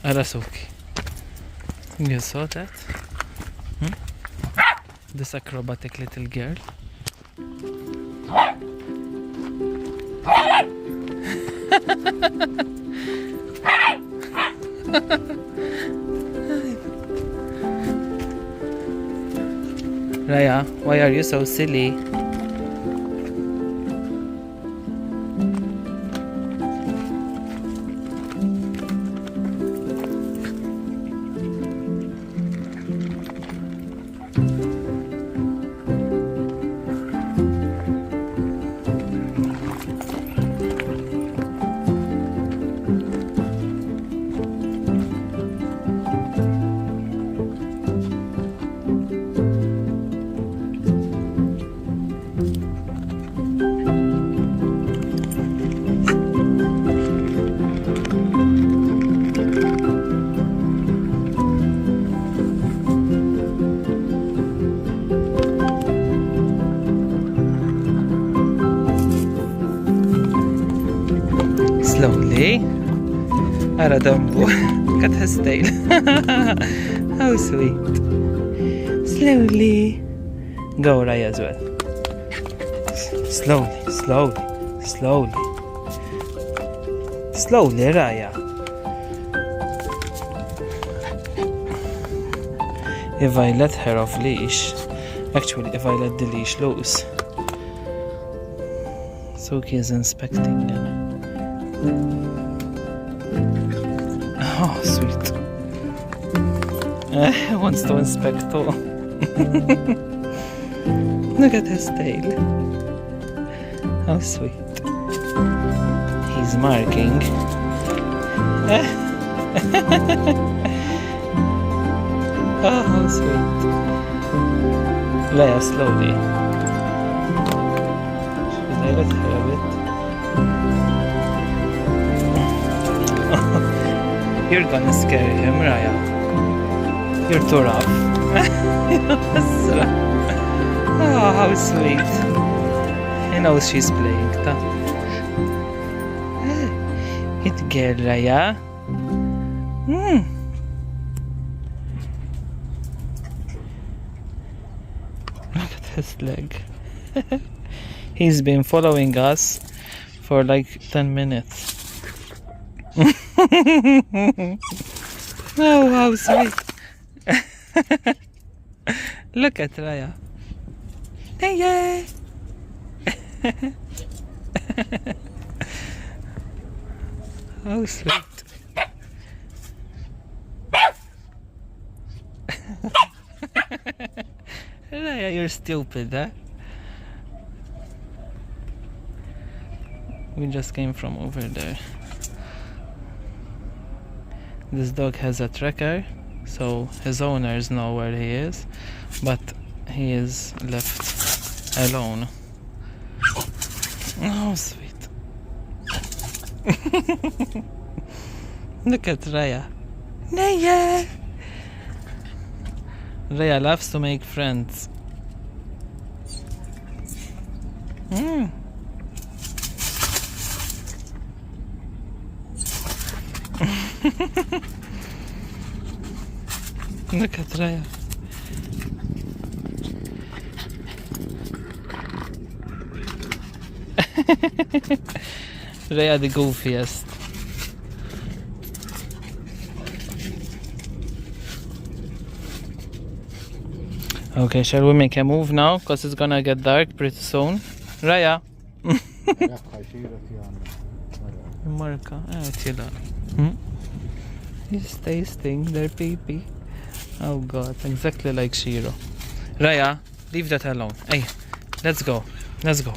Ara Suki. You saw that? This acrobatic little girl. Raya, why are you so silly? Slowly. Ara Dumbo. Look at his tail. How sweet. Slowly. Go, Raya, as well. Slowly, slowly, slowly. Slowly, Raya. If I let her off leash, actually if I let the leash loose, Suki is inspecting them. Oh, sweet. He wants to inspect too. Look at his tail. How sweet. He's marking. Oh, how sweet. Leia, slowly. Should I let her a bit? You're gonna scare him, Raya. You're too rough. Oh, how sweet. He knows she's playing tough. Hit girl, Raya. Look at his leg. He's been following us for like 10 minutes. Oh, how sweet. Look at Raya. Hey, how sweet. Raya, you're stupid, huh? We just came from over there. This dog has a tracker, so his owners know where he is, but he is left alone. Oh, sweet. Look at Raya. Naya! Raya loves to make friends. Look at Raya. Raya the goofiest. Okay, shall we make a move now? Because it's gonna get dark pretty soon. Raya. Marka. He's tasting their pee-pee. Oh god, exactly like Shiro. Raya, leave that alone. Hey, let's go. Let's go.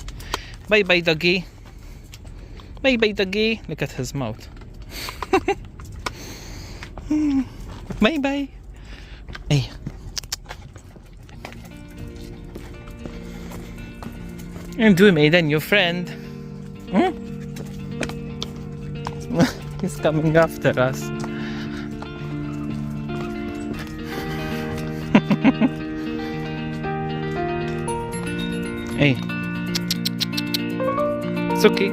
Bye bye, doggy. Bye bye, doggy. Look at his mouth. Bye bye. Hey. And we made a new friend. He's coming after us. Hey. Suki.